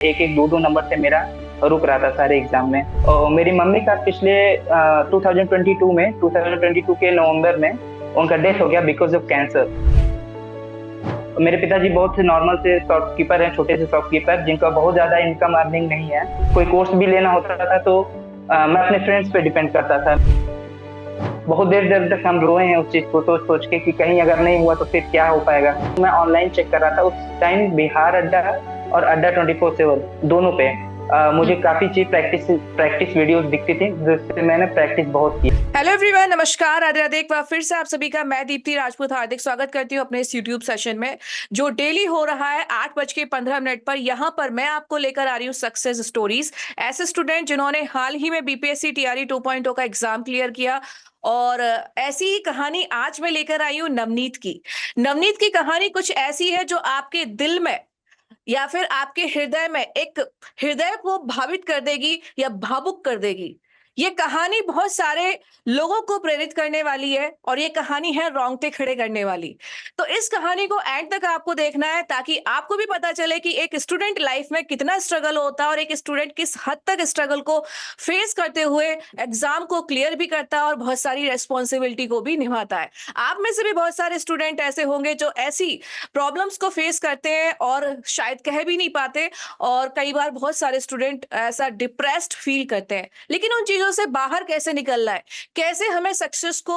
एक एक दो दो नंबर से मेरा रुक रहा था सारे एग्जाम में। और मेरी मम्मी का पिछले 2022 के नवंबर में उनका डेथ हो गया बिकॉज ऑफ कैंसर। मेरे पिताजी बहुत नॉर्मल से शॉपकीपर हैं, छोटे से शॉपकीपर जिनका बहुत ज्यादा इनकम अर्निंग नहीं है। कोई कोर्स भी लेना होता था तो मैं अपने फ्रेंड्स पे डिपेंड करता था। बहुत देर देर तक हम रोए हैं उस चीज को सोच सोच के कि कहीं अगर नहीं हुआ तो फिर क्या हो पाएगा। मैं ऑनलाइन चेक कर रहा था उस टाइम बिहार अड्डा और अड्डा 24/7 दोनों पे मुझे काफी चीज प्रैक्टिस वीडियोस दिखती थी जिससे मैंने प्रैक्टिस बहुत की। हेलो एवरीवन, नमस्कार, राधे राधे। एक बार फिर से आप सभी का मैं दीप्ति राजपूत हार्दिक स्वागत करती हूँ अपने इस यूट्यूब सेशन में, जो डेली हो रहा है 8:15 पर। यहाँ पर मैं आपको लेकर आ रही हूँ सक्सेस स्टोरीज, ऐसे स्टूडेंट जिन्होंने हाल ही में बीपीएससी टीआरई 2.0 का एग्जाम क्लियर किया। और ऐसी ही कहानी आज मैं लेकर आई हूँ नवनीत की। नवनीत की कहानी कुछ ऐसी है जो आपके दिल में या फिर आपके हृदय में एक हृदय को भावित कर देगी या भावुक कर देगी। ये कहानी बहुत सारे लोगों को प्रेरित करने वाली है और ये कहानी है रोंगटे खड़े करने वाली। तो इस कहानी को एंड तक आपको देखना है ताकि आपको भी पता चले कि एक स्टूडेंट लाइफ में कितना स्ट्रगल होता है और एक स्टूडेंट किस हद तक स्ट्रगल को फेस करते हुए एग्जाम को क्लियर भी करता है और बहुत सारी रेस्पॉन्सिबिलिटी को भी निभाता है। आप में से भी बहुत सारे स्टूडेंट ऐसे होंगे जो ऐसी प्रॉब्लम्स को फेस करते हैं और शायद कह भी नहीं पाते, और कई बार बहुत सारे स्टूडेंट ऐसा डिप्रेस्ड फील करते हैं। लेकिन उन चीजों से बाहर कैसे निकलना है, कैसे हमें सक्सेस को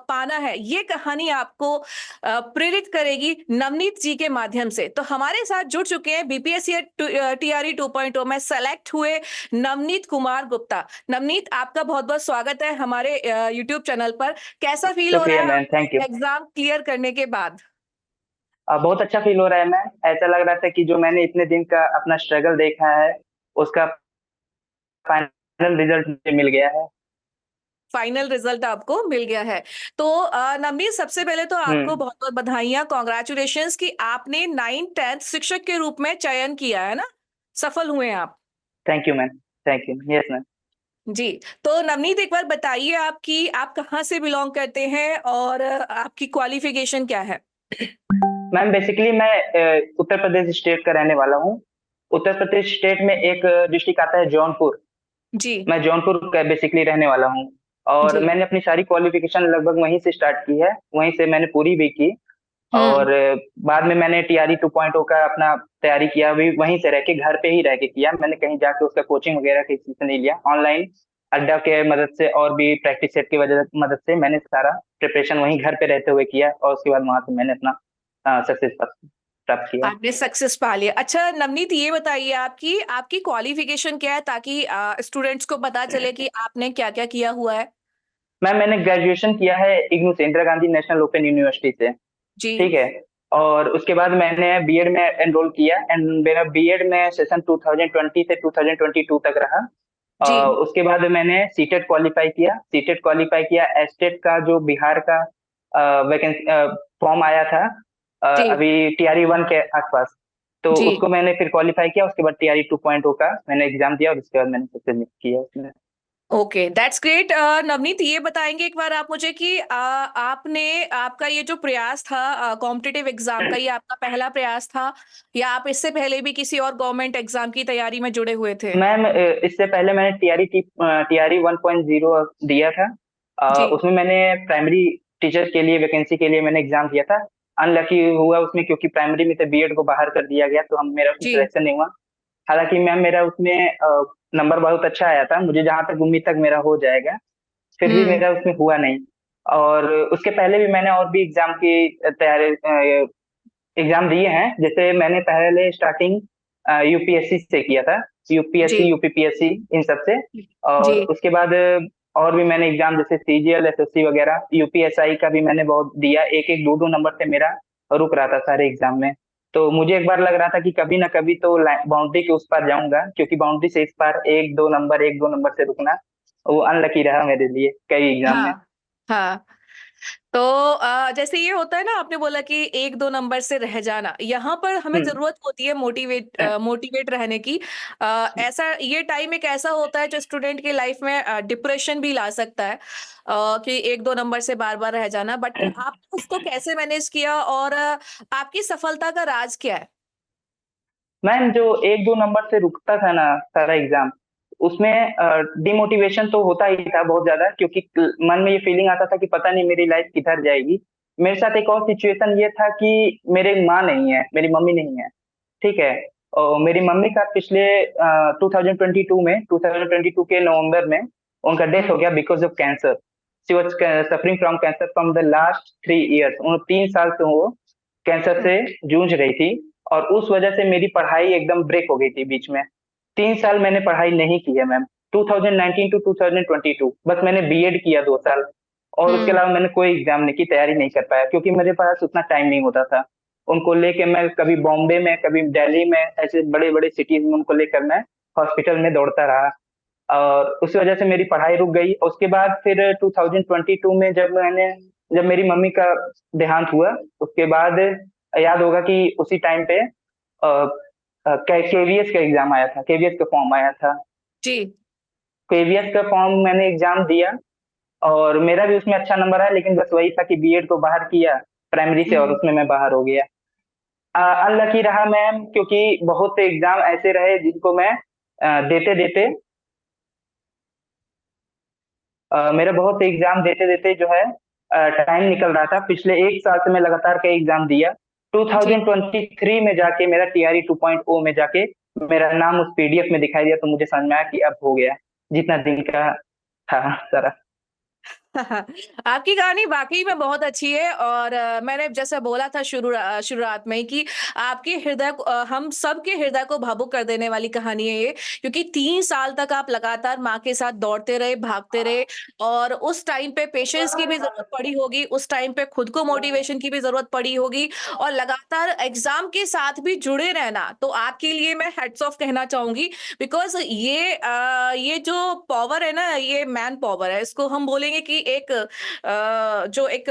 पाना है, ये कहानी आपको प्रेरित करेगी नवनीत जी के माध्यम से। तो हमारे साथ जुड़ चुके हैं बीपीएससी टीआरई 2.0 में सेलेक्ट हुए नवनीत कुमार गुप्ता। नवनीत, आपका बहुत बहुत स्वागत है हमारे यूट्यूब चैनल पर। कैसा फील हो शुक्रिया रहा मैम, थैंक यू। है एग्जाम क्लियर करने के बाद? बहुत अच्छा फील हो रहा है मैम। ऐसा लग रहा था कि जो मैंने इतने दिन का अपना स्ट्रगल देखा है उसका फाइनल रिजल्ट मुझे मिल गया है। फाइनल रिजल्ट आपको मिल गया है। तो नवनीत, सबसे पहले तो आपको हम्म। बहुत बहुत बधाइयां, कॉन्ग्रेचुलेशंस कि आपने 9th 10th शिक्षक के रूप में चयन किया है ना, सफल हुए हैं आप। Thank you ma'am. Thank you, yes ma'am. जी। तो नवनीत, एक बार बताइए आपकी आप कहाँ से बिलोंग करते हैं और आपकी क्वालिफिकेशन क्या है? मैम बेसिकली मैं उत्तर प्रदेश स्टेट का रहने वाला हूँ। उत्तर प्रदेश स्टेट में एक डिस्ट्रिक्ट आता है जौनपुर। जी। मैं जौनपुर का बेसिकली रहने वाला हूँ। और जी। मैंने अपनी सारी क्वालिफिकेशन लगभग वहीं से स्टार्ट की है, वहीं से मैंने पूरी भी की। हम्म। और बाद में मैंने टीआरई 2.0 का अपना तैयारी किया भी वहीं से रह के, घर पे ही रह के किया। मैंने कहीं जाके उसका कोचिंग वगैरह किसी से नहीं लिया, ऑनलाइन अड्डा के मदद से और भी प्रैक्टिस सेट की वजह मदद से मैंने सारा प्रिपरेशन वहीं घर पे रहते हुए किया और उसके बाद वहां से मैंने अपना सक्सेस प्राप्त किया। आपने सक्सेस पा लिया। अच्छा नवनीत, ये बताइए आपकी आपकी क्वालिफिकेशन क्या है ताकि स्टूडेंट्स को पता चले कि आपने क्या क्या किया हुआ है। मैम मैंने ग्रेजुएशन किया है इग्नू से, Indira Gandhi national open university से। जी। ठीक है। और उसके बाद मैंने बीएड में एनरोल किया एंड मेरा बीएड में सेशन 2020 से 2022 तक रहा। जी। उसके बाद मैंने सीटेट क्वालिफाई किया। एस्टेट का जो बिहार का वैकेंसी फॉर्म आया था जी। अभी टीआरई 1 के आसपास, तो जी। उसको मैंने फिर क्वालिफाई किया। उसके बाद टीआरई 2.0 का मैंने एग्जाम दिया और उसके बाद मैंने सक्सेस किया उसमें। Okay, that's great. नवनीत, ये बताएंगे एक बार आप मुझे कि आपने आपका ये जो प्रयास था कॉम्पिटिटिव एग्जाम का, ये आपका पहला प्रयास था या आप इससे पहले भी किसी और गवर्नमेंट एग्जाम की तैयारी में जुड़े हुए थे? मैम इससे पहले मैंने टीआरई 1.0 दिया था। जी। उसमें मैंने प्राइमरी टीचर के लिए वैकेंसी के लिए मैंने एग्जाम दिया था। अनलकी हुआ उसमें क्योंकि प्राइमरी में से बीएड को बाहर कर दिया गया तो हम मेरा उसमें जी। सिलेक्शन नहीं हुआ। हालांकि मैम मेरा उसमें नंबर बहुत अच्छा आया था, मुझे जहां तक उम्मीद तक मेरा हो जाएगा, फिर भी हम्म। मेरा उसमें हुआ नहीं। और उसके पहले भी मैंने और भी एग्जाम की तैयारी एग्जाम दिए हैं। जैसे मैंने पहले स्टार्टिंग यूपीएससी से किया था, जी। यूपीएससी यूपीपीएससी इन सब से। और जी। उसके बाद और भी मैंने एग्जाम जैसे सीजीएल एसएससी वगैरह, यूपीएसआई का भी मैंने बहुत दिया। एक एक दो दो नंबर से मेरा रुक रहा था सारे एग्जाम में। तो मुझे एक बार लग रहा था कि कभी ना कभी तो बाउंड्री के उस पार जाऊंगा, क्योंकि बाउंड्री से इस पार एक दो नंबर से रुकना वो अनलकी रहा मेरे लिए कई एग्जाम में। हाँ। हाँ। तो जैसे ये होता है ना, आपने बोला कि 1-2 नंबर से रह जाना, यहाँ पर हमें हम्म। जरूरत होती है मोटिवेट रहने की। ऐसा ये टाइम एक ऐसा होता है जो स्टूडेंट की लाइफ में डिप्रेशन भी ला सकता है, कि 1-2 नंबर से बार बार रह जाना। बट आप उसको कैसे मैनेज किया और आपकी सफलता का राज क्या है? मैम जो एक दो नंबर से रुकता था ना सारा एग्जाम, उसमें डिमोटिवेशन तो होता ही था बहुत ज्यादा, क्योंकि मन में ये फीलिंग आता था कि पता नहीं मेरी लाइफ किधर जाएगी। मेरे साथ एक और सिचुएशन ये था कि मेरे माँ नहीं है, मेरी मम्मी नहीं है। ठीक है। और मेरी मम्मी का पिछले 2022 के नवंबर में उनका डेथ हो हम्म। गया because of cancer. She was suffering from cancer from the last 3 years. उन 3 साल से वो कैंसर हम्म। से जूझ रही थी। और उस वजह से मेरी पढ़ाई एकदम ब्रेक हो गई थी बीच में। 3 साल मैंने पढ़ाई नहीं की है मैम। 2019 टू 2022 बस मैंने बीएड किया 2 साल। और उसके हम्म। अलावा मैंने कोई एग्जाम की तैयारी नहीं कर पाया, क्योंकि मेरे पास उतना टाइम नहीं होता था। उनको लेके मैं कभी बॉम्बे में, कभी दिल्ली में, ऐसे बड़े बड़े सिटीज में उनको लेकर मैं हॉस्पिटल में दौड़ता रहा। और उस वजह से मेरी पढ़ाई रुक गई। उसके बाद फिर 2022 में जब मेरी मम्मी का देहांत हुआ, उसके बाद याद होगा कि उसी टाइम पे केवीएस का एग्जाम आया था, केवीएस का फॉर्म आया था। जी। केवीएस का फॉर्म मैंने एग्जाम दिया, और मेरा भी उसमें अच्छा नंबर आया, लेकिन बस वही था कि बीएड को बाहर किया प्राइमरी से, और हम्म। उसमें मैं बाहर हो गया। अनलकी रहा मैम, क्योंकि बहुत से एग्जाम ऐसे रहे जिनको मैं देते देते मेरा बहुत से एग्जाम देते देते जो है टाइम निकल रहा था। पिछले 1 साल से मैं लगातार कई एग्जाम दिया। जी। 2023 में जाके मेरा टीआरई 2.0 में जाके मेरा नाम उस पीडीएफ में दिखाई दिया, तो मुझे समझ में आया कि अब हो गया, जितना दिन का था सारा। आपकी कहानी वाकई में बहुत अच्छी है और मैंने जैसे बोला था शुरुआत में ही कि आपके हम सबके हृदय को भावुक कर देने वाली कहानी है ये, क्योंकि 3 साल तक आप लगातार माँ के साथ दौड़ते रहे, भागते रहे और उस टाइम पे पेशेंस की भी जरूरत पड़ी होगी, उस टाइम पे खुद को मोटिवेशन की भी जरूरत पड़ी होगी और लगातार एग्जाम के साथ भी जुड़े रहना, तो आपके लिए मैं हेड्स ऑफ कहना चाहूंगी। बिकॉज ये जो पावर है ना, ये मैन पावर है, इसको हम बोलेंगे कि एक जो एक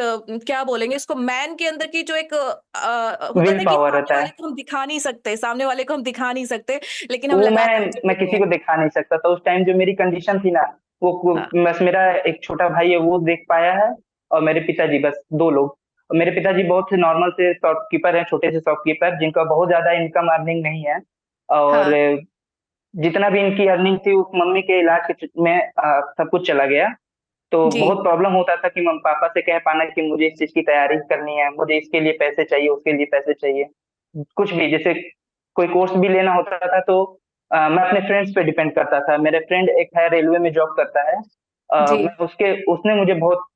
क्या बोलेंगे इसको, मैन के अंदर की जो एक होता है विल ना कि पावर सामने होता वाले है। को हम दिखा नहीं सकते, सामने वाले को हम दिखा नहीं सकते, लेकिन हम वो लगातार मैं जुड़े किसी हैं। को दिखा नहीं सकता था उस टाइम। जो मेरी कंडीशन थी ना, हाँ। बस मेरा एक छोटा भाई है वो देख पाया है, और मेरे पिताजी, बस 2 लोग। और मेरे पिताजी बहुत से नॉर्मल से शॉपकीपर हैं, छोटे से शॉपकीपर, जिनका बहुत ज्यादा इनकम अर्निंग नहीं है। और हाँ। जितना भी इनकी अर्निंग थी उस मम्मी के इलाज में सब कुछ चला गया। तो जी। बहुत प्रॉब्लम होता था कि मम्मी पापा से कह पाना कि मुझे इस चीज की तैयारी करनी है, मुझे इसके लिए पैसे चाहिए, उसके लिए पैसे चाहिए। कुछ भी, जैसे कोई कोर्स भी लेना होता था तो मैं अपने फ्रेंड्स पे डिपेंड करता था। मेरे फ्रेंड एक है, रेलवे में जॉब करता है। जी। मैं उसके उसने मुझे बहुत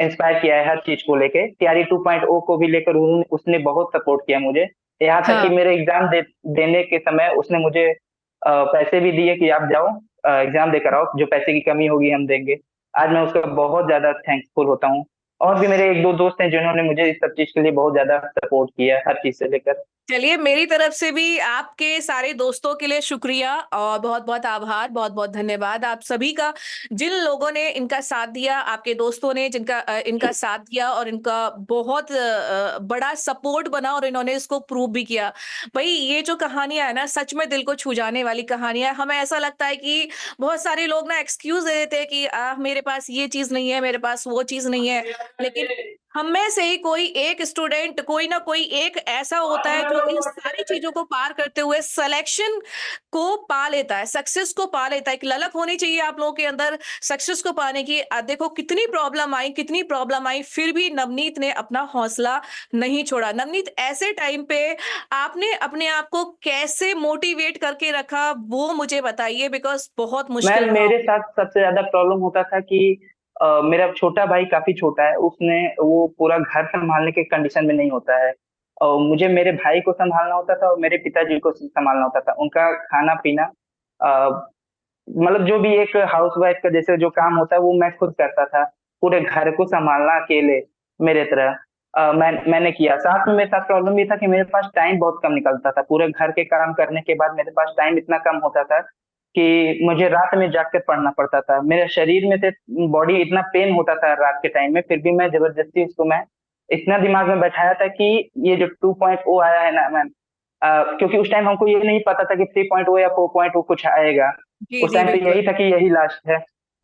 इंस्पायर किया है हर चीज को लेके। तैयारी 2.0 को भी लेकर उसने बहुत सपोर्ट किया मुझे। यहाँ तक कि हाँ। मेरे देने के समय उसने मुझे पैसे भी दिए कि आप जाओ एग्जाम देकर आओ, जो पैसे की कमी होगी हम देंगे। आज मैं उसका बहुत ज्यादा थैंकफुल होता हूँ। और भी मेरे एक दो दोस्त हैं जिन्होंने मुझे इस सब चीज के लिए बहुत ज्यादा सपोर्ट किया है, हर चीज से लेकर। चलिए, मेरी तरफ से भी आपके सारे दोस्तों के लिए शुक्रिया और बहुत बहुत आभार, बहुत बहुत धन्यवाद आप सभी का, जिन लोगों ने इनका साथ दिया, आपके दोस्तों ने जिनका इनका साथ दिया और इनका बहुत बड़ा सपोर्ट बना और इन्होंने इसको प्रूव भी किया। भाई, ये जो कहानियां है ना, सच में दिल को छू जाने वाली कहानियां। हमें ऐसा लगता है कि बहुत सारे लोग ना एक्सक्यूज दे देते हैं कि मेरे पास ये चीज नहीं है, मेरे पास वो चीज नहीं है, लेकिन हम में से ही कोई एक स्टूडेंट, कोई ना कोई एक ऐसा होता है जो इन सारी चीजों को पार करते हुए सिलेक्शन को पा लेता है, सक्सेस को पा लेता है। एक ललक होनी चाहिए आप लोगों के अंदर सक्सेस को पाने की। देखो कितनी प्रॉब्लम आई, कितनी प्रॉब्लम आई, फिर भी नवनीत ने अपना हौसला नहीं छोड़ा। नवनीत, ऐसे टाइम पे आपने अपने आप को कैसे मोटिवेट करके रखा, वो मुझे बताइए, बिकॉज बहुत मुश्किल मैम रहा। मेरे साथ सबसे ज्यादा प्रॉब्लम होता था कि मेरा छोटा भाई काफी छोटा है, उसने वो पूरा घर संभालने के कंडीशन में नहीं होता है। और मुझे मेरे भाई को संभालना होता था और मेरे पिताजी को संभालना होता था, उनका खाना पीना, मतलब जो भी एक हाउस वाइफ का जैसे जो काम होता है वो मैं खुद करता था। पूरे घर को संभालना अकेले मेरे तरह मैंने किया। साथ में मेरे साथ प्रॉब्लम ये था कि मेरे पास टाइम बहुत कम निकलता था। पूरे घर के काम करने के बाद मेरे पास टाइम इतना कम होता था कि मुझे रात में जाग कर पढ़ना पड़ता था। मेरे शरीर में से बॉडी इतना पेन होता था रात के टाइम में, फिर भी मैं जबरदस्ती उसको मैं इतना दिमाग में बैठाया था कि ये जो 2.0 आया है ना मैम, क्योंकि उस टाइम हमको ये नहीं पता था कि 3.0 या 4.0 कुछ आएगा। जी। उस जी टाइम पे बिल्कुल। यही था कि यही लास्ट है।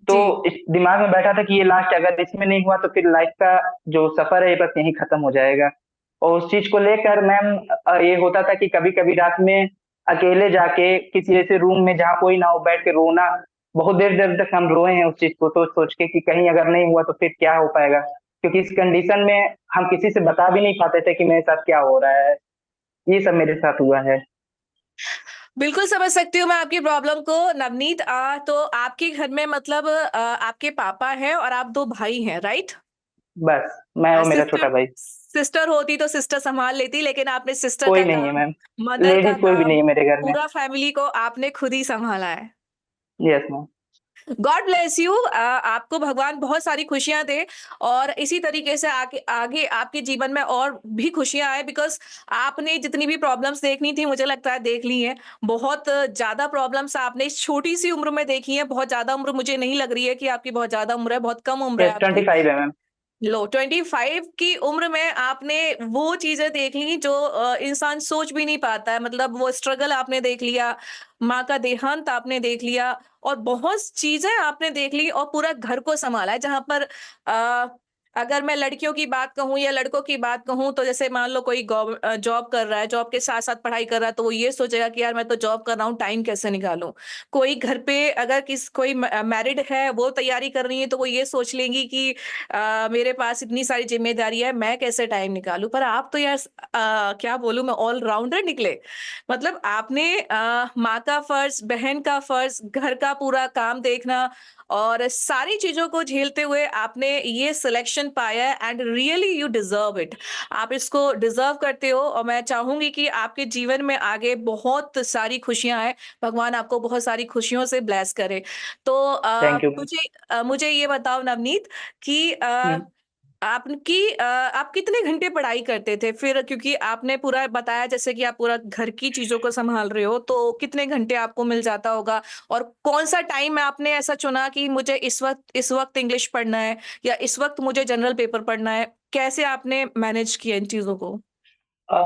तो जी। इस दिमाग में बैठा था कि ये लास्ट, अगर इसमें नहीं हुआ तो फिर लाइफ का जो सफर है ये बस यहीं खत्म हो जाएगा। और उस चीज को लेकर मैम ये होता था कि कभी कभी रात में अकेले जाके किसी ऐसे रूम में जहाँ कोई ना हो बैठ के रोना, बहुत देर देर तक हम रोए हैं उस चीज को सोच सोच के कि कहीं अगर नहीं हुआ तो फिर क्या हो पाएगा, क्योंकि इस कंडीशन में हम किसी से बता भी नहीं पाते थे कि मेरे साथ क्या हो रहा है। ये सब मेरे साथ हुआ है। बिल्कुल समझ सकती हूँ मैं आपकी प्रॉब्लम को नवनीत। तो आपके घर में मतलब आपके पापा हैं और आप 2 भाई हैं, राइट? बस मैं और मेरा सिस्टर छोटा भाई। सिस्टर होती तो सिस्टर संभाल लेती, लेकिन आपने सिस्टर कोई का नहीं है काम, मैम। मदर का लेडीज कोई भी काम, नहीं है मेरे घर में। पूरा फैमिली को आपने खुद ही संभाला है। Yes ma'am. God bless you. आपको भगवान बहुत सारी खुशियां दे और इसी तरीके से आगे आगे आपके जीवन में और भी खुशियां आए, बिकॉज आपने जितनी भी प्रॉब्लम्स देखनी थी मुझे लगता है देख ली हैं। बहुत ज्यादा प्रॉब्लम्स आपने इस छोटी सी उम्र में देखी है। बहुत ज्यादा उम्र मुझे नहीं लग रही है कि आपकी बहुत ज्यादा उम्र है, बहुत कम उम्र है यस आपकी। 25 है मैम। लो 25 की उम्र में आपने वो चीजें देख ली जो इंसान सोच भी नहीं पाता है। मतलब वो स्ट्रगल आपने देख लिया, माँ का देहांत आपने देख लिया और बहुत चीजें आपने देख ली और पूरा घर को संभाला है। जहां पर आ, अगर मैं लड़कियों की बात कहूँ या लड़कों की बात कहूँ, तो जैसे मान लो कोई जॉब कर रहा है, जॉब के साथ साथ पढ़ाई कर रहा है, तो वो ये सोचेगा कि यार मैं तो जॉब कर रहा हूँ, टाइम कैसे निकालूं। कोई घर पे अगर कोई मैरिड है, वो तैयारी कर रही है, तो वो ये सोच लेंगी कि मेरे पास इतनी सारी जिम्मेदारी है, मैं कैसे टाइम निकालूं। पर आप तो यार क्या बोलूं मैं, ऑलराउंडर निकले। मतलब आपने माँ का फर्ज, बहन का फर्ज, घर का पूरा काम देखना और सारी चीजों को झेलते हुए आपने ये सिलेक्शन पाया है and really you deserve it. आप इसको डिजर्व करते हो और मैं चाहूंगी कि आपके जीवन में आगे बहुत सारी खुशियां आए। भगवान आपको बहुत सारी खुशियों से ब्लेस करे। तो थैंक यू मैम। मुझे ये बताओ नवनीत कि आप कितने घंटे पढ़ाई करते थे फिर, क्योंकि आपने पूरा बताया जैसे कि आप पूरा घर की चीजों को संभाल रहे हो, तो कितने घंटे आपको मिल जाता होगा और कौन सा टाइम आपने ऐसा चुना कि मुझे इस वक्त इंग्लिश पढ़ना है या इस वक्त मुझे जनरल पेपर पढ़ना है? कैसे आपने मैनेज किया इन चीजों को?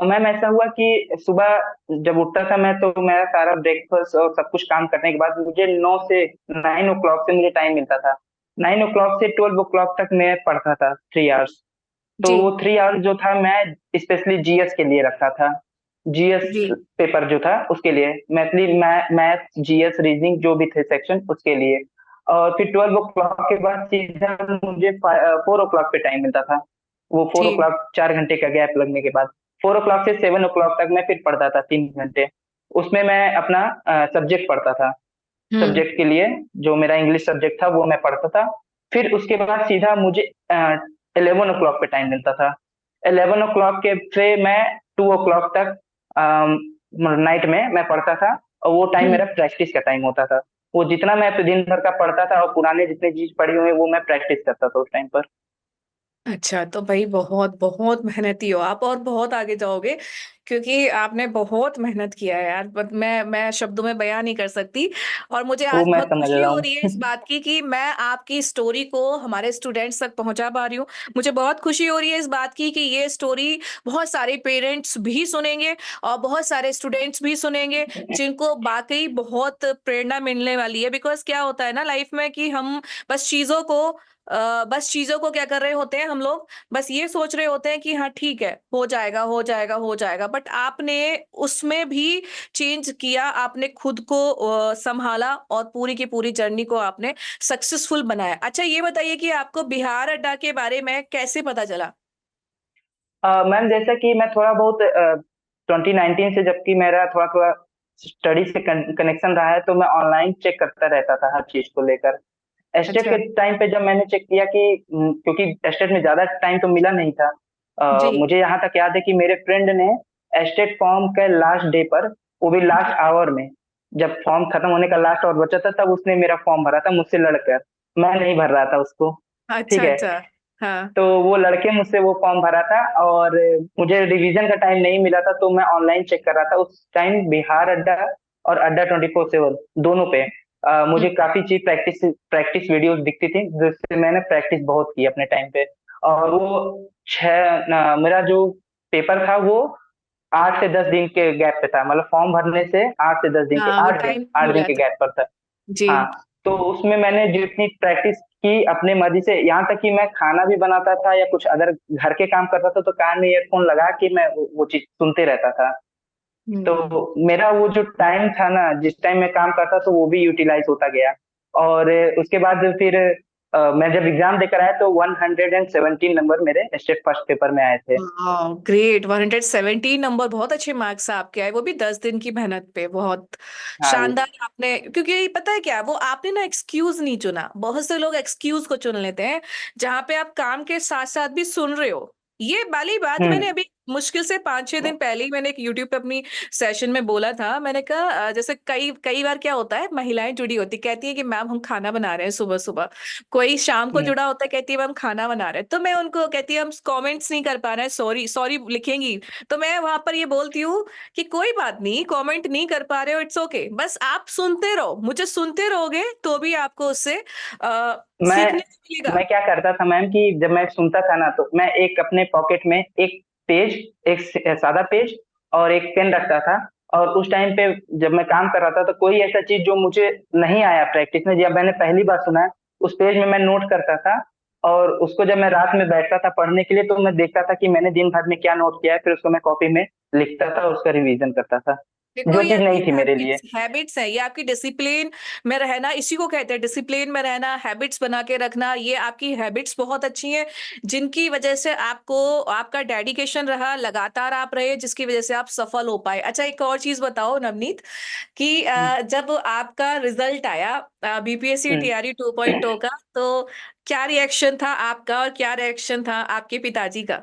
मैम ऐसा हुआ कि सुबह जब उठता था मैं तो मेरा सारा ब्रेकफास्ट और सब कुछ काम करने के बाद मुझे 9 से 9 ओ क्लॉक से मुझे टाइम मिलता था। 9 ओ क्लॉक से 12 ओ क्लॉक तक मैं पढ़ता था 3 आवर्स। तो जी। वो 3 आवर्स जो था मैं स्पेशली जीएस के लिए रखता था। जीएस जी। पेपर जो था उसके लिए, मैथली मैथ जीएस रीजनिंग जो भी थे सेक्शन उसके लिए। और फिर 12 ओ क्लॉक के बाद सीधा मुझे 4 ओ क्लॉक पे टाइम मिलता था। वो फोर ओ जी। क्लॉक 4 घंटे का गैप लगने के बाद 4 ओ क्लॉक से 7 ओ क्लॉक तक मैं फिर पढ़ता था 3 घंटे। उसमें मैं अपना सब्जेक्ट पढ़ता था। हम्म। सब्जेक्ट के लिए जो मेरा इंग्लिश सब्जेक्ट था वो मैं पढ़ता था। फिर उसके बाद सीधा मुझे 11 ओ क्लॉक पे टाइम मिलता था। 11 ओ क्लॉक के से मैं 2 ओ क्लॉक तक नाइट में मैं पढ़ता था। और वो टाइम हम्म। मेरा प्रैक्टिस का टाइम होता था। वो जितना मैं दिन भर का पढ़ता था और पुराने जितने चीज पढ़ी हुई है वो मैं प्रैक्टिस करता था उस टाइम पर। अच्छा, तो भाई बहुत बहुत मेहनती हो आप और बहुत आगे जाओगे, क्योंकि आपने बहुत मेहनत किया है यार। बट मैं शब्दों में बयां नहीं कर सकती। और मुझे वो आज मैं बहुत समझ खुशी रहा हो हूँ। रही है इस बात की कि मैं आपकी स्टोरी को हमारे स्टूडेंट्स तक पहुंचा पा रही हूँ। मुझे बहुत खुशी हो रही है इस बात की कि ये स्टोरी बहुत सारे पेरेंट्स भी सुनेंगे और बहुत सारे स्टूडेंट्स भी सुनेंगे, जिनको वाकई बहुत प्रेरणा मिलने वाली है। बिकॉज क्या होता है ना लाइफ में कि हम बस चीजों को बस चीजों को क्या कर रहे होते हैं हम लोग, बस ये सोच रहे होते हैं कि हाँ ठीक है, हो जाएगा हो जाएगा हो जाएगा। बट आपने उसमें भी चेंज किया, आपने खुद को संभाला और पूरी की पूरी जर्नी को आपने सक्सेसफुल बनाया। अच्छा ये बताइए कि आपको बिहार अड्डा के बारे में कैसे पता चला? मैम जैसा कि मैं थोड़ा बहुत 2019 से जबकि मेरा थोड़ा थोड़ा स्टडी से कनेक्शन रहा है तो मैं ऑनलाइन चेक करता रहता था हर चीज को लेकर। एस्टेट अच्छा। के टाइम पे जब मैंने चेक किया कि क्योंकि एस्टेट में ज्यादा टाइम तो मिला नहीं था। जी। मुझे यहाँ तक याद है कि मेरे फ्रेंड ने एस्टेट फॉर्म के लास्ट डे पर, वो भी जी। लास्ट आवर में, जब फॉर्म खत्म होने का लास्ट आवर बचा था तब उसने मेरा फॉर्म भरा था मुझसे लड़कर। मैं नहीं भर रहा था उसको। ठीक अच्छा। है। अच्छा। हाँ। तो वो लड़के मुझसे वो फॉर्म भरा था और मुझे रिवीजन का टाइम नहीं मिला था तो मैं ऑनलाइन चेक कर रहा था उस टाइम बिहार अड्डा और अड्डा 24/7 दोनों पे। हम्म। मुझे काफी चीज प्रैक्टिस प्रैक्टिस वीडियोस दिखती थी जिससे मैंने प्रैक्टिस बहुत की अपने टाइम पे। और वो मेरा जो पेपर था वो 8 से 10 दिन के गैप पे था, मतलब फॉर्म भरने से 8 से 10 दिन के हाँ वो 8 दिन टाइम 8 दिन मिला के था। गैप पर था। जी। हाँ। तो उसमें मैंने जितनी प्रैक्टिस की अपने मर्जी से, यहाँ तक कि मैं खाना भी बनाता था या कुछ अगर घर के काम करता था तो कान में ईयरफोन लगा के मैं वो चीज सुनते रहता था। हम्म। तो मेरा वो जो टाइम था ना, जिस टाइम मैं काम करता तो वो भी यूटिलाइज होता गया। और उसके बाद फिर मैं जब एग्जाम देकर आया तो 117 नंबर मेरे स्टेट फर्स्ट पेपर में आए थे। ग्रेट, 117 नंबर, बहुत अच्छे मार्क्स आपके आए, वो भी 10 दिन की मेहनत पे। बहुत हाँ जी। शानदार आपने, क्योंकि पता है क्या, वो आपने ना एक्सक्यूज नहीं चुना। बहुत से लोग एक्सक्यूज को चुन लेते हैं, जहां पे आप काम के साथ साथ भी सुन रहे हो। ये वाली बात हम्म। मैंने अभी मुश्किल से 5-6 दिन पहले ही मैंने एक यूट्यूब पे अपनी सेशन में बोला था। मैंने कहा जैसे कई कई बार क्या होता है, महिलाएं जुड़ी होती कहती है कि मैम हम खाना बना रहे हैं सुबह सुबह, कोई शाम को हम्म। जुड़ा होता है कहती है मैम खाना बना रहे हैं, तो मैं उनको कहती है हम कमेंट्स नहीं कर पा रहे हैं, सॉरी सॉरी लिखेंगी। तो मैं वहां पर ये बोलती हूँ कि कोई बात नहीं, कमेंट नहीं कर पा रहे हो, इट्स ओके, बस आप सुनते रहो, मुझे सुनते रहोगे तो भी आपको उससे मैं सीखने को मिलेगा। मैं क्या करता था मैम कि जब मैं सुनता था ना तो मैं एक अपने पॉकेट में एक पेज, एक सादा पेज और एक पेन रखता था। और उस टाइम पे जब मैं काम कर रहा था तो कोई ऐसा चीज जो मुझे नहीं आया प्रैक्टिस में, जब मैंने पहली बार सुना है, उस पेज में मैं नोट करता था। और उसको जब मैं रात में बैठता था पढ़ने के लिए तो मैं देखता था कि मैंने दिन भर में क्या नोट किया है, फिर उसको मैं कॉपी में लिखता था, उसका रिवीजन करता था, देखो जो ये चीज आपकी नहीं थी मेरे लिए। हैबिट्स हैबिट्स है, ये आपकी डिसिप्लिन में रहना, इसी को कहते हैं डिसिप्लिन में रहना, हैबिट्स बना के रखना। ये आपकी हैबिट्स बहुत अच्छी हैं, जिनकी वजह से आपको आपका डेडिकेशन रहा, लगातार आप रहे, जिसकी वजह से आप सफल हो पाए। अच्छा, एक और चीज बताओ नवनीत, कि हम्म। जब आपका रिजल्ट आया बीपीएससी हम्म। टीआरई 2.0 का, तो क्या रिएक्शन था आपका और क्या रिएक्शन था आपके पिताजी का?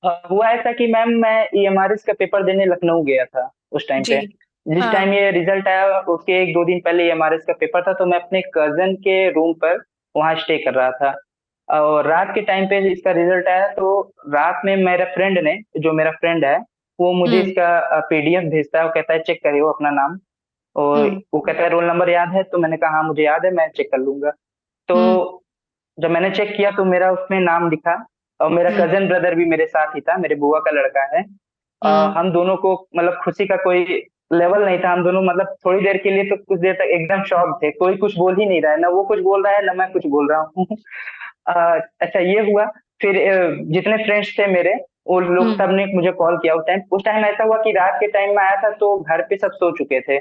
हुआ ऐसा कि मैम मैं ईएमआरएस का पेपर देने लखनऊ गया था उस टाइम जी। पे। जिस हाँ। टाइम ये रिजल्ट आया उसके एक दो दिन पहले ईएमआरएस का पेपर था, तो मैं अपने कजन के रूम पर वहाँ स्टे कर रहा था। और रात के टाइम पे इसका रिजल्ट आया तो रात में मेरा फ्रेंड ने, जो मेरा फ्रेंड है, वो मुझे हम्म। इसका पीडीएफ भेजता है। वो कहता है चेक करियो अपना नाम, और हम्म। वो कहता है रोल नंबर याद है? तो मैंने कहा हाँ मुझे याद है, मैं चेक कर लूंगा। हम्म। तो जब मैंने चेक किया तो मेरा उसमें नाम लिखा। और मेरा हम्म। कजन ब्रदर भी मेरे साथ ही था, मेरे बुआ का लड़का है। हम्म। हम दोनों को मतलब खुशी का कोई लेवल नहीं था। हम दोनों मतलब थोड़ी देर के लिए तो कुछ देर तक एकदम शॉक थे, कोई कुछ बोल ही नहीं रहा है, ना वो कुछ बोल रहा है ना मैं कुछ बोल रहा हूँ। अच्छा ये हुआ। फिर जितने फ्रेंड्स थे मेरे, वो लोग हम्म। सब ने मुझे कॉल किया। उस टाइम ऐसा हुआ कि रात के टाइम में आया था तो घर पे सब सो चुके थे।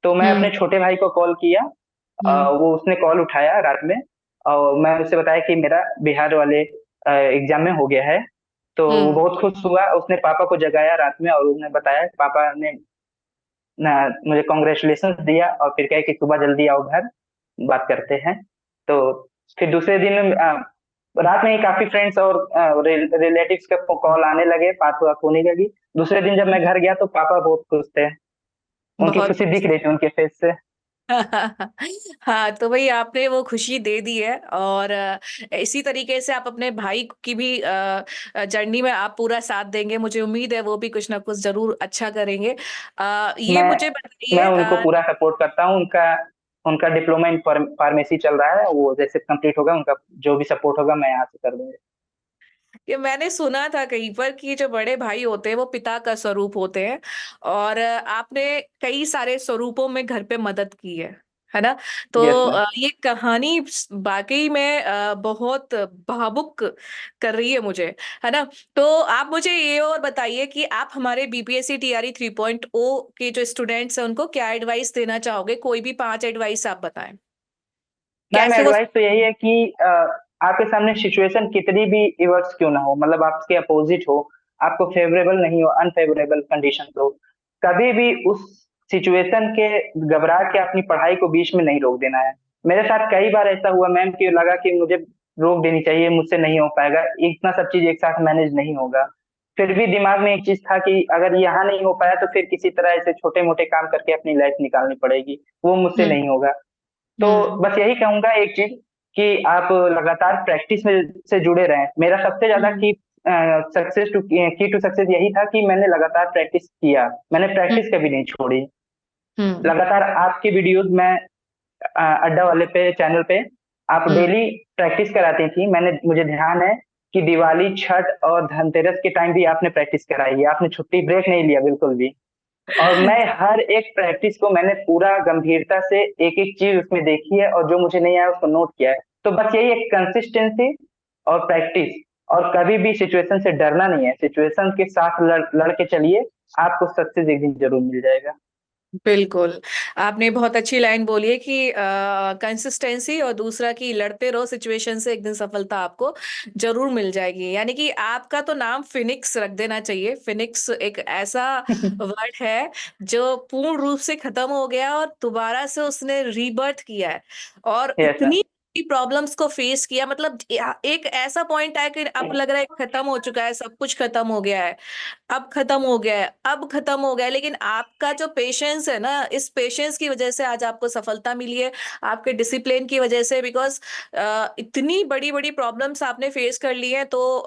तो मैं हम्म। अपने छोटे भाई को कॉल किया। हम्म। वो उसने कॉल उठाया रात में, और मैं उसे बताया कि मेरा बिहार वाले एग्जाम में हो गया है। तो वो हम्म। बहुत खुश हुआ, उसने पापा को जगाया रात में और उसने बताया, पापा ने ना मुझे कॉन्ग्रेचुलेशन दिया और फिर कहे कि सुबह जल्दी आओ घर, बात करते हैं। तो फिर दूसरे दिन रात में ही काफी फ्रेंड्स और रिलेटिव्स का कॉल आने लगे, बात बात होने लगी। दूसरे दिन जब मैं घर गया तो पापा बहुत खुश थे, उनकी बहुत खुशी दिख खुश। रही थी उनके फेस से। हाँ, तो भाई आपने वो खुशी दे दी है, और इसी तरीके से आप अपने भाई की भी जर्नी में आप पूरा साथ देंगे, मुझे उम्मीद है वो भी कुछ ना कुछ जरूर अच्छा करेंगे। ये मैं मुझे मैं बताइए। उनको पूरा सपोर्ट करता हूँ। उनका उनका डिप्लोमा इन फार्मेसी चल रहा है, वो जैसे कंप्लीट होगा उनका जो भी सपोर्ट होगा मैं यहाँ से कर दूंगा। ये मैंने सुना था कहीं पर कि जो बड़े भाई होते हैं वो पिता का स्वरूप होते हैं, और आपने कई सारे स्वरूपों में घर पे मदद की है ना? तो यस मैम। ये कहानी वाकई में बहुत भावुक कर रही है मुझे, है ना? तो आप मुझे ये और बताइए कि आप हमारे बीपीएससी टीआरई 3.0 के जो स्टूडेंट्स हैं उनको क्या एडवाइस देना चाहोगे? कोई भी 5 एडवाइस आप बताएं, मैम कैसे वो। एडवाइस तो यही है कि आपके सामने सिचुएशन कितनी भी इवर्स क्यों ना हो, मतलब आपके अपोजिट हो, आपको फेवरेबल नहीं हो, अनफेवरेबल कंडीशन हो, कभी भी उस सिचुएशन के घबरा के अपनी पढ़ाई को बीच में नहीं रोक देना है। मेरे साथ कई बार ऐसा हुआ मैम कि लगा कि मुझे रोक देनी चाहिए, मुझसे नहीं हो पाएगा, इतना सब चीज एक साथ मैनेज नहीं होगा। फिर भी दिमाग में एक चीज था कि अगर यहाँ नहीं हो पाया तो फिर किसी तरह ऐसे छोटे मोटे काम करके अपनी लाइफ निकालनी पड़ेगी, वो मुझसे हम्म। नहीं होगा। तो हम्म। बस यही कहूंगा एक चीज, कि आप लगातार प्रैक्टिस में से जुड़े रहें। मेरा सबसे ज्यादा हम्म। की टू सक्सेस यही था कि मैंने लगातार प्रैक्टिस किया, मैंने हम्म। प्रैक्टिस कभी नहीं छोड़ी। हम्म। लगातार आपकी वीडियोस में अड्डा वाले पे चैनल पे आप हम्म। डेली प्रैक्टिस कराती थी। मुझे ध्यान है कि दिवाली, छठ और धनतेरस के टाइम भी आपने प्रैक्टिस कराई है, आपने छुट्टी ब्रेक नहीं लिया बिल्कुल भी। और मैं हर एक प्रैक्टिस को मैंने पूरा गंभीरता से एक एक चीज उसमें देखी है, और जो मुझे नहीं आया उसको नोट किया है। तो बस यही एक कंसिस्टेंसी और प्रैक्टिस, और कभी भी सिचुएशन से डरना नहीं है, सिचुएशन के साथ लड़ के चलिए, आपको सक्सेस एक दिन जरूर मिल जाएगा। बिल्कुल। आपने बहुत अच्छी लाइन बोली है कि कंसिस्टेंसी, और दूसरा कि लड़ते रहो सिचुएशन से, एक दिन सफलता आपको जरूर मिल जाएगी। यानी कि आपका तो नाम फिनिक्स रख देना चाहिए। फिनिक्स एक ऐसा वर्ड है जो पूर्ण रूप से खत्म हो गया और दोबारा से उसने रीबर्थ किया है, और यस मैम। इतनी प्रॉब्लम्स को फेस किया। मतलब एक ऐसा पॉइंट है कि अब लग रहा है खत्म हो चुका है, सब कुछ खत्म हो गया है, अब खत्म हो गया है, अब खत्म हो गया है। लेकिन आपका जो पेशेंस है ना, इस पेशेंस की वजह से आज आपको सफलता मिली है, आपके डिसिप्लिन की वजह से। बिकॉज इतनी बड़ी बड़ी प्रॉब्लम्स आपने फेस कर ली है, तो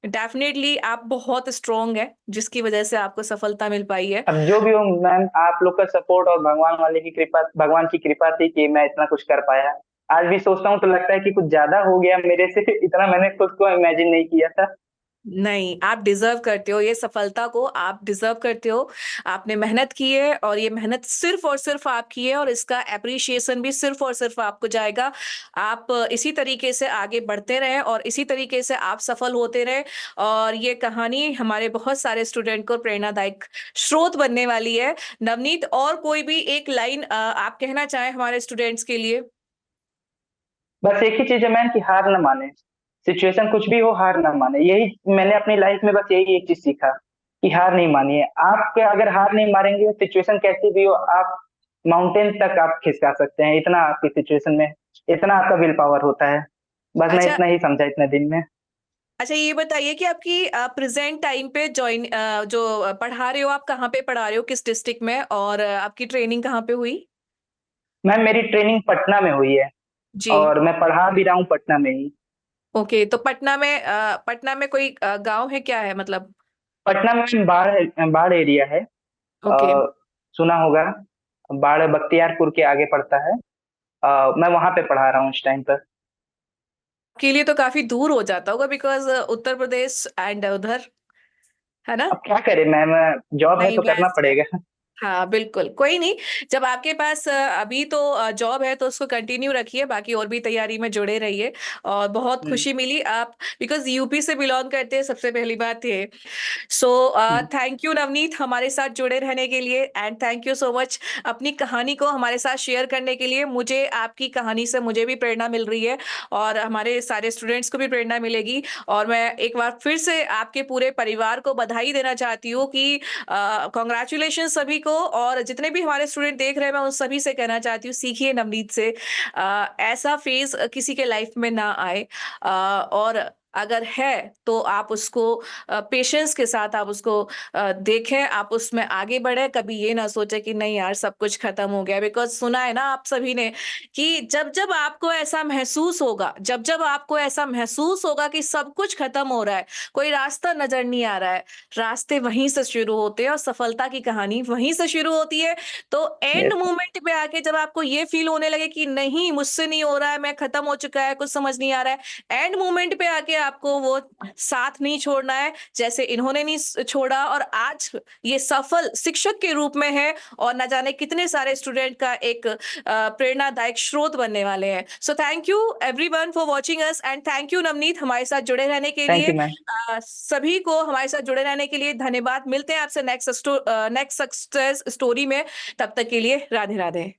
डेफिनेटली आप बहुत स्ट्रोंग है, जिसकी वजह से आपको सफलता मिल पाई है। अब जो भी हो मैम, आप लोग का सपोर्ट और भगवान की कृपा थी कि मैं इतना कुछ कर पाया। आज भी सोचता हूँ तो लगता है कि कुछ ज्यादा हो गया मेरे से, इतना मैंने खुद को इमेजिन नहीं किया था। नहीं, आप डिजर्व करते हो ये सफलता को, आप डिजर्व करते हो। आपने मेहनत की है, और ये मेहनत सिर्फ और सिर्फ आपकी है, और इसका एप्रिशिएशन भी सिर्फ और सिर्फ आपको जाएगा। आप इसी तरीके से आगे बढ़ते रहें, और इसी तरीके से आप सफल होते रहें। और ये कहानी हमारे बहुत सारे स्टूडेंट को प्रेरणादायक स्रोत बनने वाली है। नवनीत, और कोई भी एक लाइन आप कहना चाहें हमारे स्टूडेंट्स के लिए? बस एक ही चीज है मैम, कि हार न माने। सिचुएशन कुछ भी हो, हार ना माने। यही मैंने अपनी लाइफ में बस यही एक चीज सीखा, कि हार नहीं मानिए। आप अगर हार नहीं मारेंगे, सिचुएशन कैसी भी हो, आप माउंटेन तक आप खिसका सकते हैं। इतना आपकी सिचुएशन में, इतना आपका विल पावर होता है। बस मैं अच्छा। इतना ही समझा इतने दिन में। अच्छा, ये बताइए कि आपकी प्रेजेंट टाइम पे जो पढ़ा रहे हो, आप कहाँ पे पढ़ा रहे हो, किस डिस्ट्रिक्ट में, और आपकी ट्रेनिंग कहाँ पे हुई? मैम मेरी ट्रेनिंग पटना में हुई है, जी। और मैं पढ़ा भी रहा हूँ पटना में ही। ओके, तो पटना में कोई गांव है, क्या है मतलब? पटना में बाढ़ एरिया है। ओके। सुना होगा। बाढ़ बख्तियारपुर के आगे पड़ता है। मैं वहां पे पढ़ा रहा हूँ इस टाइम पर। के लिए तो काफी दूर हो जाता होगा, बिकॉज उत्तर प्रदेश एंड उधर, है ना? अब क्या करें मैम, जॉब है नहीं, तो करना बेस्ट है। पड़ेगा। हाँ, बिल्कुल, कोई नहीं। जब आपके पास अभी तो जॉब है, तो उसको कंटिन्यू रखिए, बाकी और भी तैयारी में जुड़े रहिए। और बहुत हम्म। खुशी मिली, आप बिकॉज यूपी से बिलोंग करते हैं, सबसे पहली बात ये। सो हम्म। थैंक यू नवनीत, हमारे साथ जुड़े रहने के लिए, and thank you so much अपनी कहानी को हमारे साथ शेयर करने के लिए। मुझे आपकी कहानी से मुझे भी प्रेरणा मिल रही है, और हमारे सारे स्टूडेंट्स को भी प्रेरणा मिलेगी। और मैं एक बार फिर से आपके पूरे परिवार को बधाई देना चाहती हूँ कि कॉन्ग्रेचुलेशन सभी को, और जितने भी हमारे स्टूडेंट देख रहे हैं, मैं उन सभी से कहना चाहती हूँ, सीखिए नवनीत से। ऐसा फेज किसी के लाइफ में ना आए, और अगर है तो आप उसको पेशेंस के साथ आप उसको देखें, आप उसमें आगे बढ़े। कभी ये ना सोचे कि नहीं यार, सब कुछ खत्म हो गया। बिकॉज सुना है ना आप सभी ने कि जब जब आपको ऐसा महसूस होगा, जब जब आपको ऐसा महसूस होगा कि सब कुछ खत्म हो रहा है, कोई रास्ता नजर नहीं आ रहा है, रास्ते वहीं से शुरू होते हैं, और सफलता की कहानी वहीं से शुरू होती है। तो एंड यस। मोमेंट पे आके जब आपको ये फील होने लगे कि नहीं, मुझसे नहीं हो रहा है, मैं खत्म हो चुका है, कुछ समझ नहीं आ रहा है, एंड मोमेंट पे आके आपको वो साथ नहीं छोड़ना है, जैसे इन्होंने नहीं छोड़ा, और आज ये सफल शिक्षक के रूप में है, और न जाने कितने सारे स्टूडेंट का एक प्रेरणादायक स्रोत बनने वाले हैं। So thank you everyone for watching us, and thank you Navneet हमारे साथ जुड़े रहने के थैंक लिए। You ma'am. सभी को हमारे साथ जुड़े रहने के लिए धन्यवाद। मिलते हैं आपसे नेक्स्ट सक्सेस स्टोरी में। तब तक के लिए राधे राधे।